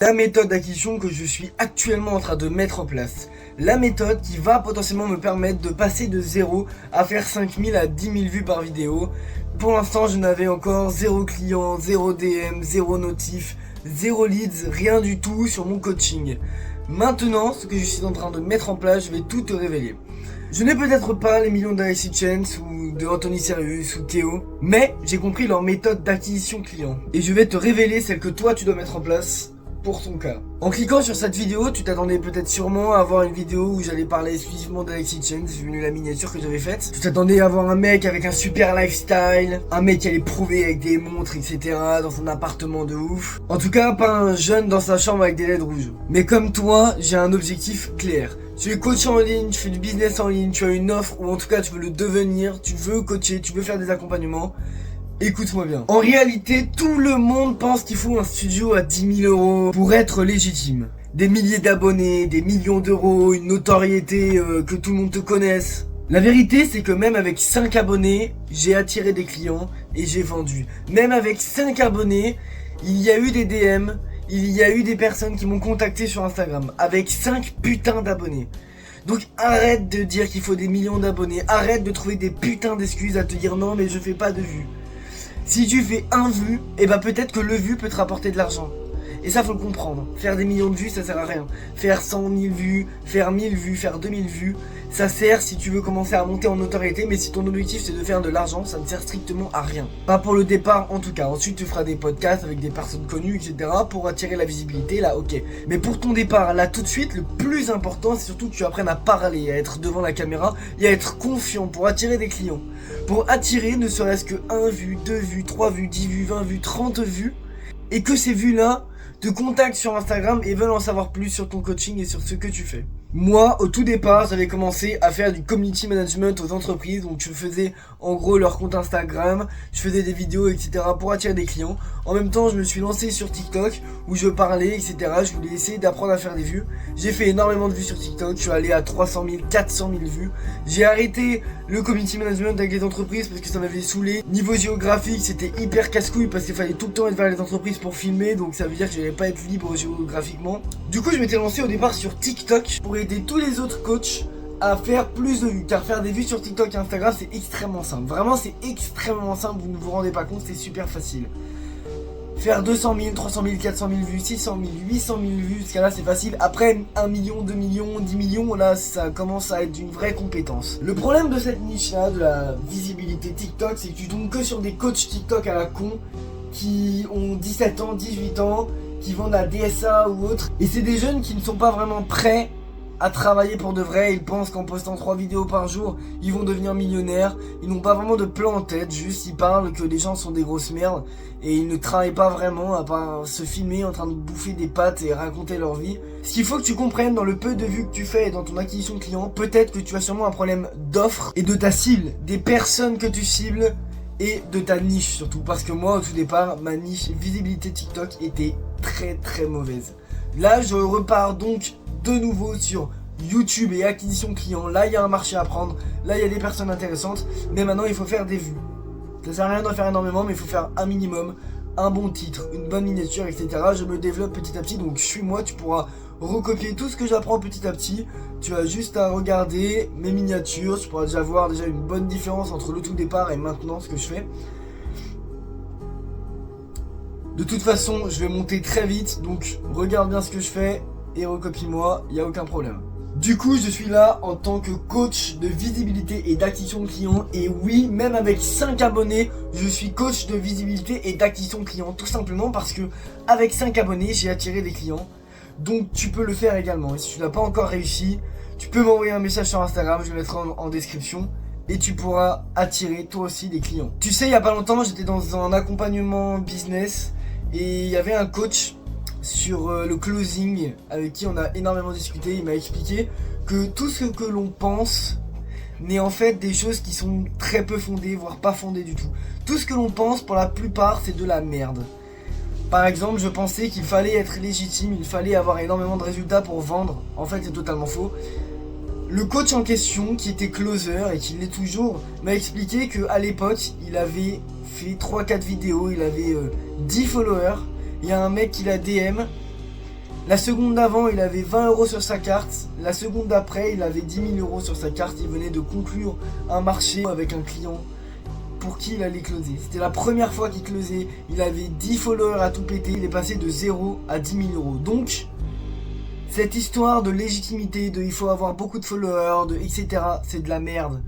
La méthode d'acquisition que je suis actuellement en train de mettre en place. La méthode qui va potentiellement me permettre de passer de 0 à faire 5000 à 10 000 vues par vidéo. Pour l'instant, je n'avais encore 0 client, 0 DM, 0 notif, 0 leads, rien du tout sur mon coaching. Maintenant, ce que je suis en train de mettre en place, je vais tout te révéler. Je n'ai peut-être pas les millions d'Alexis Chance ou de Anthony Serious ou Théo, mais j'ai compris leur méthode d'acquisition client. Et je vais te révéler celle que toi tu dois mettre en place pour ton cas. En cliquant sur cette vidéo, tu t'attendais peut-être sûrement à avoir une vidéo où j'allais parler exclusivement d'Alexis Chance, vu la miniature que j'avais faite. Tu t'attendais à avoir un mec avec un super lifestyle, un mec qui allait prouver avec des montres, etc. dans son appartement de ouf. En tout cas, pas un jeune dans sa chambre avec des LED rouges. Mais comme toi, j'ai un objectif clair. Tu es coach en ligne, tu fais du business en ligne, tu as une offre, ou en tout cas tu veux le devenir, tu veux coacher, tu veux faire des accompagnements. Écoute-moi bien. En réalité, tout le monde pense qu'il faut un studio à 10 000 euros pour être légitime. Des milliers d'abonnés, des millions d'euros, une notoriété, que tout le monde te connaisse. La vérité, c'est que même avec 5 abonnés, j'ai attiré des clients et j'ai vendu. Même avec 5 abonnés, il y a eu des DM, il y a eu des personnes qui m'ont contacté sur Instagram avec 5 putains d'abonnés. Donc arrête de dire qu'il faut des millions d'abonnés, arrête de trouver des putains d'excuses à te dire non mais je fais pas de vues. Si tu fais un vue, et bah peut-être que le vue peut te rapporter de l'argent. Et ça faut le comprendre. Faire des millions de vues ça sert à rien. Faire 100 000 vues, faire 1000 vues, faire 2000 vues, ça sert si tu veux commencer à monter en notoriété. Mais si ton objectif c'est de faire de l'argent, ça ne sert strictement à rien. Pas pour le départ en tout cas. Ensuite tu feras des podcasts avec des personnes connues etc. pour attirer la visibilité, là ok. Mais pour ton départ là tout de suite, le plus important c'est surtout que tu apprennes à parler, à être devant la caméra et à être confiant pour attirer des clients. Pour attirer ne serait-ce que 1 vue, 2 vues, 3 vues, 10 vues, 20 vues, 30 vues. Et que ces vues là te contactent sur Instagram et veulent en savoir plus sur ton coaching et sur ce que tu fais. Moi, au tout départ, j'avais commencé à faire du community management aux entreprises, donc je faisais en gros leur compte Instagram, je faisais des vidéos, etc. pour attirer des clients. En même temps, je me suis lancé sur TikTok où je parlais, etc. Je voulais essayer d'apprendre à faire des vues. J'ai fait énormément de vues sur TikTok, je suis allé à 300 000, 400 000 vues. J'ai arrêté le community management avec les entreprises parce que ça m'avait saoulé. Niveau géographique, c'était hyper casse-couille parce qu'il fallait tout le temps être vers les entreprises pour filmer, donc ça veut dire que j'allais pas être libre géographiquement. Du coup, je m'étais lancé au départ sur TikTok pour aider tous les autres coachs à faire plus de vues, car faire des vues sur TikTok et Instagram c'est extrêmement simple. Vraiment c'est extrêmement simple, vous ne vous rendez pas compte, c'est super facile. Faire 200 000, 300 000, 400 000 vues, 600 000, 800 000 vues, ce cas-là c'est facile. Après 1 million, 2 millions, 10 millions, là ça commence à être une vraie compétence. Le problème de cette niche-là, de la visibilité TikTok, c'est que tu tombes que sur des coachs TikTok à la con qui ont 17 ans, 18 ans, qui vendent à DSA ou autre. Et c'est des jeunes qui ne sont pas vraiment prêts à travailler pour de vrai. Ils pensent qu'en postant 3 vidéos par jour, ils vont devenir millionnaires. Ils n'ont pas vraiment de plan en tête, juste ils parlent que les gens sont des grosses merdes. Et ils ne travaillent pas vraiment à part se filmer en train de bouffer des pâtes et raconter leur vie. Ce qu'il faut que tu comprennes dans le peu de vues que tu fais et dans ton acquisition de clients, peut-être que tu as sûrement un problème d'offre et de ta cible, des personnes que tu cibles et de ta niche surtout. Parce que moi au tout départ, ma niche visibilité TikTok était très mauvaise. Là je repars donc de nouveau sur YouTube et acquisition client. Là il y a un marché à prendre, là il y a des personnes intéressantes, mais maintenant il faut faire des vues. Ça sert à rien d'en faire énormément, mais il faut faire un minimum, un bon titre, une bonne miniature, etc. Je me développe petit à petit, donc suis-moi, tu pourras recopier tout ce que j'apprends petit à petit. Tu as juste à regarder mes miniatures, tu pourras déjà voir une bonne différence entre le tout départ et maintenant ce que je fais. De toute façon, je vais monter très vite, donc regarde bien ce que je fais et recopie-moi, il n'y a aucun problème. Du coup, je suis là en tant que coach de visibilité et d'acquisition de clients. Et oui, même avec 5 abonnés, je suis coach de visibilité et d'acquisition de clients. Tout simplement parce que avec 5 abonnés, j'ai attiré des clients. Donc tu peux le faire également. Et si tu n'as pas encore réussi, tu peux m'envoyer un message sur Instagram, je le mettrai en description. Et tu pourras attirer toi aussi des clients. Tu sais, il y a pas longtemps, j'étais dans un accompagnement business. Et il y avait un coach sur le closing avec qui on a énormément discuté. Il m'a expliqué que tout ce que l'on pense n'est en fait des choses qui sont très peu fondées, voire pas fondées du tout. Tout ce que l'on pense pour la plupart c'est de la merde. Par exemple, je pensais qu'il fallait être légitime, il fallait avoir énormément de résultats pour vendre. En fait c'est totalement faux. Le coach en question, qui était closer et qui l'est toujours, m'a expliqué qu'à l'époque il avait fait 3-4 vidéos, il avait 10 followers. Il y a un mec qui l'a DM La seconde d'avant, il avait 20 € sur sa carte. La seconde d'après, il avait 10 000 € sur sa carte. Il venait de conclure un marché avec un client pour qui il allait closer. C'était la première fois qu'il closait. Il avait 10 followers à tout péter. Il est passé de 0 à 10 000 €. Donc, cette histoire de légitimité, de il faut avoir beaucoup de followers, de etc. c'est de la merde.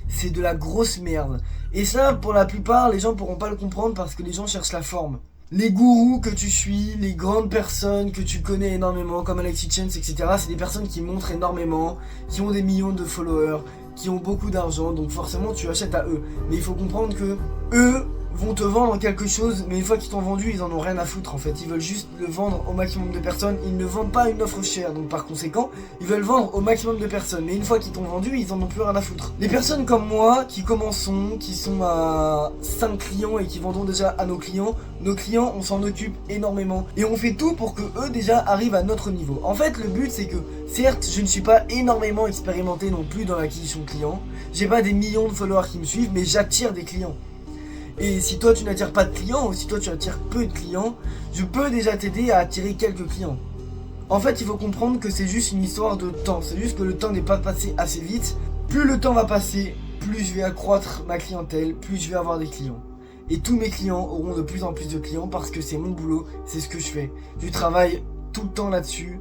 C'est de la grosse merde. Et ça, pour la plupart, les gens pourront pas le comprendre parce que les gens cherchent la forme. Les gourous que tu suis, les grandes personnes que tu connais énormément, comme Alexis Chance, etc. c'est des personnes qui montrent énormément, qui ont des millions de followers, qui ont beaucoup d'argent, donc forcément tu achètes à eux. Mais il faut comprendre que eux vont te vendre quelque chose, mais une fois qu'ils t'ont vendu, ils en ont rien à foutre en fait. Ils veulent juste le vendre au maximum de personnes. Ils ne vendent pas une offre chère, donc par conséquent, ils veulent vendre au maximum de personnes. Mais une fois qu'ils t'ont vendu, ils en ont plus rien à foutre. Les personnes comme moi, qui commençons, qui sont à 5 clients et qui vendons déjà à nos clients, on s'en occupe énormément. Et on fait tout pour que eux déjà arrivent à notre niveau. En fait, le but c'est que, certes, je ne suis pas énormément expérimenté non plus dans l'acquisition de clients. J'ai pas des millions de followers qui me suivent, mais j'attire des clients. Et si toi tu n'attires pas de clients, ou si toi tu attires peu de clients, je peux déjà t'aider à attirer quelques clients. En fait, il faut comprendre que c'est juste une histoire de temps. C'est juste que le temps n'est pas passé assez vite. Plus le temps va passer, plus je vais accroître ma clientèle, plus je vais avoir des clients. Et tous mes clients auront de plus en plus de clients parce que c'est mon boulot, c'est ce que je fais. Je travaille tout le temps là-dessus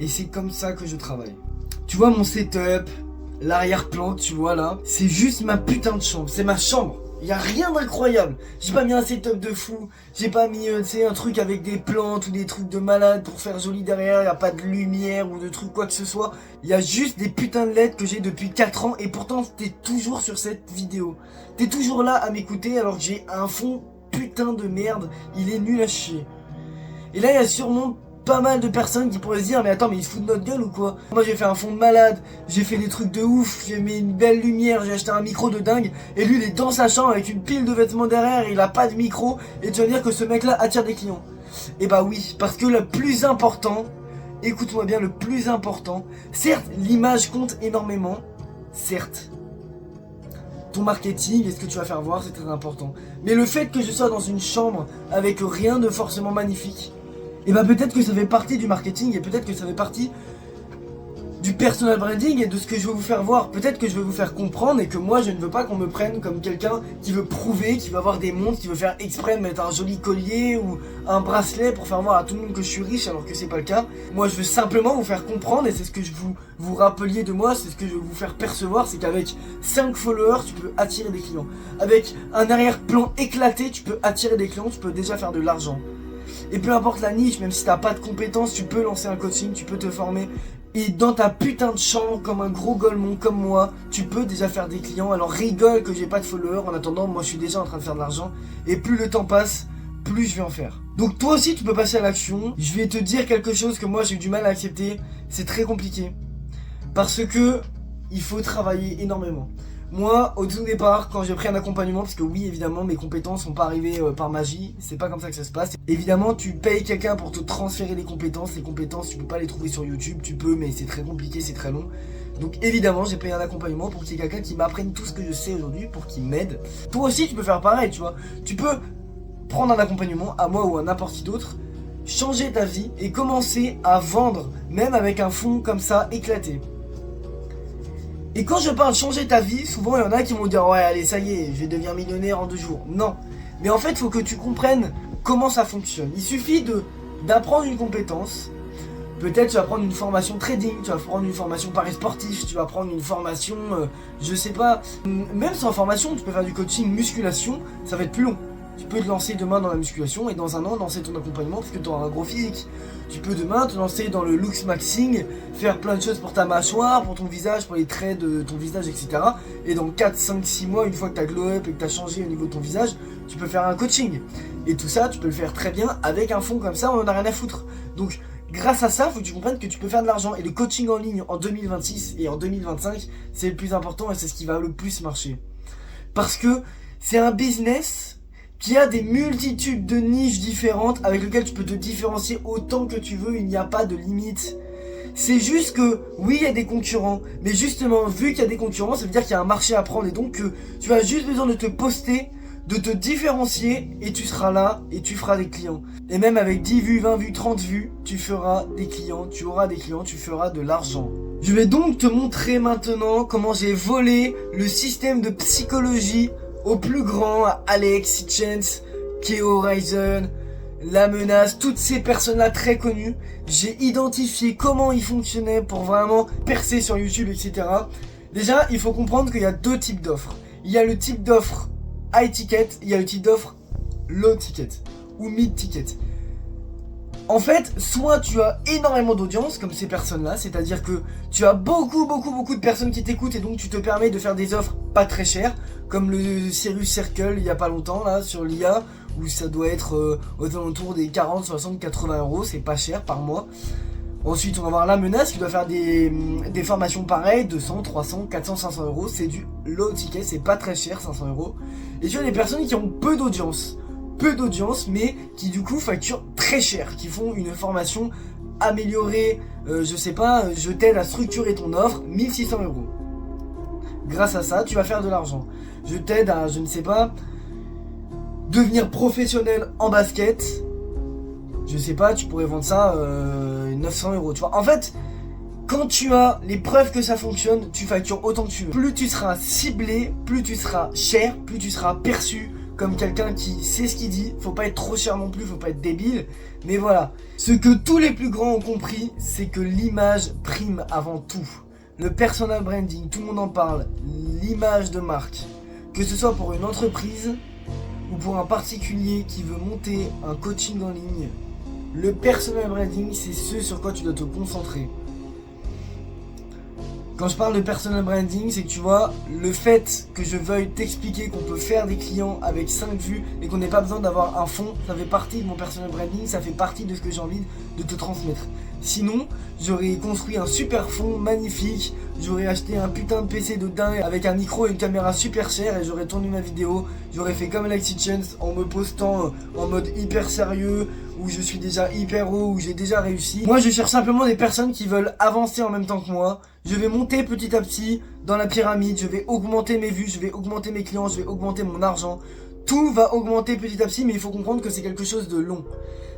et c'est comme ça que je travaille. Tu vois mon setup, l'arrière-plan, tu vois là, c'est juste ma putain de chambre, c'est ma chambre. Y a rien d'incroyable. J'ai pas mis un setup de fou. J'ai pas mis un truc avec des plantes ou des trucs de malade pour faire joli derrière. Y a pas de lumière ou de trucs quoi que ce soit. Y a juste des putains de LED que j'ai depuis 4 ans. Et pourtant t'es toujours sur cette vidéo. T'es toujours là à m'écouter alors que j'ai un fond putain de merde. Il est nul à chier. Et là y a sûrement pas mal de personnes qui pourraient se dire mais attends mais il se fout de notre gueule ou quoi? Moi j'ai fait un fond de malade, j'ai fait des trucs de ouf, j'ai mis une belle lumière, j'ai acheté un micro de dingue et lui il est dans sa chambre avec une pile de vêtements derrière, il a pas de micro et tu vas dire que ce mec là attire des clients. Et bah oui, parce que le plus important, écoute-moi bien, le plus important, certes l'image compte énormément, certes, ton marketing et ce que tu vas faire voir c'est très important, mais le fait que je sois dans une chambre avec rien de forcément magnifique, et bah peut-être que ça fait partie du marketing et peut-être que ça fait partie du personal branding et de ce que je veux vous faire voir. Peut-être que je veux vous faire comprendre et que moi je ne veux pas qu'on me prenne comme quelqu'un qui veut prouver, qui veut avoir des montres, qui veut faire exprès de mettre un joli collier ou un bracelet pour faire voir à tout le monde que je suis riche alors que c'est pas le cas. Moi je veux simplement vous faire comprendre et c'est ce que je vous rappeliez de moi, c'est ce que je veux vous faire percevoir, c'est qu'avec 5 followers tu peux attirer des clients. Avec un arrière-plan éclaté tu peux attirer des clients, tu peux déjà faire de l'argent. Et peu importe la niche, même si t'as pas de compétences, tu peux lancer un coaching, tu peux te former. Et dans ta putain de chambre, comme un gros golemon comme moi, tu peux déjà faire des clients. Alors rigole que j'ai pas de followers, en attendant, moi je suis déjà en train de faire de l'argent. Et plus le temps passe, plus je vais en faire. Donc toi aussi tu peux passer à l'action. Je vais te dire quelque chose que moi j'ai eu du mal à accepter. C'est très compliqué. Parce que il faut travailler énormément. Moi, au tout départ, quand j'ai pris un accompagnement, parce que oui, évidemment, mes compétences sont pas arrivées par magie, c'est pas comme ça que ça se passe. Évidemment, tu payes quelqu'un pour te transférer les compétences, tu peux pas les trouver sur YouTube, tu peux, mais c'est très compliqué, c'est très long. Donc évidemment, j'ai payé un accompagnement pour qu'il y ait quelqu'un qui m'apprenne tout ce que je sais aujourd'hui, pour qu'il m'aide. Toi aussi, tu peux faire pareil, tu vois. Tu peux prendre un accompagnement, à moi ou à n'importe qui d'autre, changer ta vie et commencer à vendre, même avec un fond comme ça, éclaté. Et quand je parle changer ta vie, souvent il y en a qui vont dire ouais allez ça y est, je vais devenir millionnaire en 2 jours. Non, mais en fait il faut que tu comprennes comment ça fonctionne. Il suffit d'apprendre une compétence. Peut-être tu vas prendre une formation trading, tu vas prendre une formation paris sportif, tu vas prendre une formation, je sais pas. Même sans formation, tu peux faire du coaching musculation, ça va être plus long. Tu peux te lancer demain dans la musculation et dans un an lancer ton accompagnement parce que tu auras un gros physique. Tu peux demain te lancer dans le looks maxing, faire plein de choses pour ta mâchoire, pour ton visage, pour les traits de ton visage, etc. Et dans 4, 5, 6 mois, une fois que tu as glow up et que tu as changé au niveau de ton visage, tu peux faire un coaching. Et tout ça, tu peux le faire très bien avec un fond comme ça, on en a rien à foutre. Donc grâce à ça, il faut que tu comprennes que tu peux faire de l'argent. Et le coaching en ligne en 2026 et en 2025, c'est le plus important et c'est ce qui va le plus marcher. Parce que c'est un business qui a des multitudes de niches différentes avec lesquelles tu peux te différencier autant que tu veux, il n'y a pas de limite. C'est juste que, oui, il y a des concurrents, mais justement, vu qu'il y a des concurrents, ça veut dire qu'il y a un marché à prendre et donc que tu as juste besoin de te poster de te différencier et tu seras là et tu feras des clients. Et même avec 10 vues, 20 vues, 30 vues, tu feras des clients, tu auras des clients, tu feras de l'argent. Je vais donc te montrer maintenant comment j'ai volé le système de psychologie au plus grand, à Alex, Hitchens, Keo Horizon, La Menace, toutes ces personnes-là très connues. J'ai identifié comment ils fonctionnaient pour vraiment percer sur YouTube, etc. Déjà, il faut comprendre qu'il y a deux types d'offres. Il y a le type d'offre high ticket, il y a le type d'offre low ticket ou mid ticket. En fait, soit tu as énormément d'audience comme ces personnes-là, c'est-à-dire que tu as beaucoup de personnes qui t'écoutent et donc tu te permets de faire des offres pas très chères, comme le Cirrus Circle il y a pas longtemps là sur l'IA, où ça doit être aux alentours des 40, 60, 80 euros, c'est pas cher par mois. Ensuite on va voir La Menace qui doit faire des formations pareilles, 200, 300, 400, 500 euros, c'est du low ticket, c'est pas très cher, 500 euros. Et tu as des personnes qui ont peu d'audience, mais qui du coup facturent très cher, qui font une formation améliorée, je sais pas, je t'aide à structurer ton offre, 1600 euros. Grâce à ça, tu vas faire de l'argent. Je t'aide à, je ne sais pas, devenir professionnel en basket. Je sais pas, tu pourrais vendre ça 900 euros, tu vois. En fait, quand tu as les preuves que ça fonctionne, tu factures autant que tu veux. Plus tu seras ciblé, plus tu seras cher, plus tu seras perçu comme quelqu'un qui sait ce qu'il dit. Faut pas être trop cher non plus, faut pas être débile. Mais voilà, ce que tous les plus grands ont compris, c'est que l'image prime avant tout. Le personal branding, tout le monde en parle. L'image de marque, que ce soit pour une entreprise ou pour un particulier qui veut monter un coaching en ligne, le personal branding, c'est ce sur quoi tu dois te concentrer. Quand je parle de personal branding, c'est que tu vois, le fait que je veuille t'expliquer qu'on peut faire des clients avec 5 vues et qu'on n'ait pas besoin d'avoir un fond, ça fait partie de mon personal branding, ça fait partie de ce que j'ai envie de te transmettre. Sinon, j'aurais construit un super fond magnifique, j'aurais acheté un putain de PC de dingue avec un micro et une caméra super chère et j'aurais tourné ma vidéo, j'aurais fait comme Alex Hitchens en me postant en mode hyper sérieux, où je suis déjà hyper haut, où j'ai déjà réussi. Moi je cherche simplement des personnes qui veulent avancer en même temps que moi. Je vais monter petit à petit dans la pyramide, je vais augmenter mes vues, je vais augmenter mes clients, je vais augmenter mon argent. Tout va augmenter petit à petit, mais il faut comprendre que c'est quelque chose de long.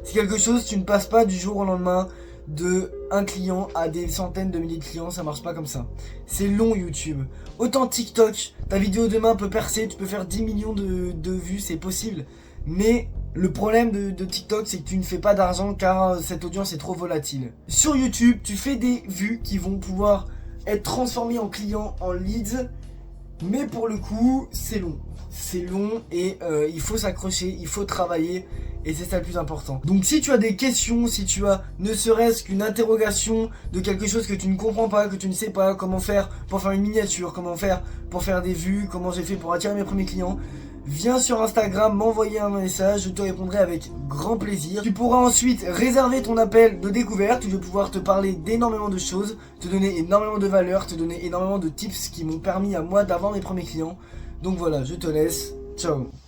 C'est quelque chose, tu ne passes pas du jour au lendemain de un client à des centaines de milliers de clients, ça marche pas comme ça. C'est long YouTube. Autant TikTok, ta vidéo demain peut percer, tu peux faire 10 millions de vues, c'est possible. Mais le problème de TikTok, c'est que tu ne fais pas d'argent car cette audience est trop volatile. Sur YouTube, tu fais des vues qui vont pouvoir être transformées en clients, en leads. Mais pour le coup, c'est long. C'est long et il faut s'accrocher, il faut travailler. Et c'est ça le plus important. Donc si tu as des questions, si tu as ne serait-ce qu'une interrogation de quelque chose que tu ne comprends pas, que tu ne sais pas, comment faire pour faire une miniature, comment faire pour faire des vues, comment j'ai fait pour attirer mes premiers clients, viens sur Instagram, m'envoyer un message, je te répondrai avec grand plaisir. Tu pourras ensuite réserver ton appel de découverte où je vais pouvoir te parler d'énormément de choses, te donner énormément de valeur, te donner énormément de tips qui m'ont permis à moi d'avoir mes premiers clients. Donc voilà, je te laisse. Ciao.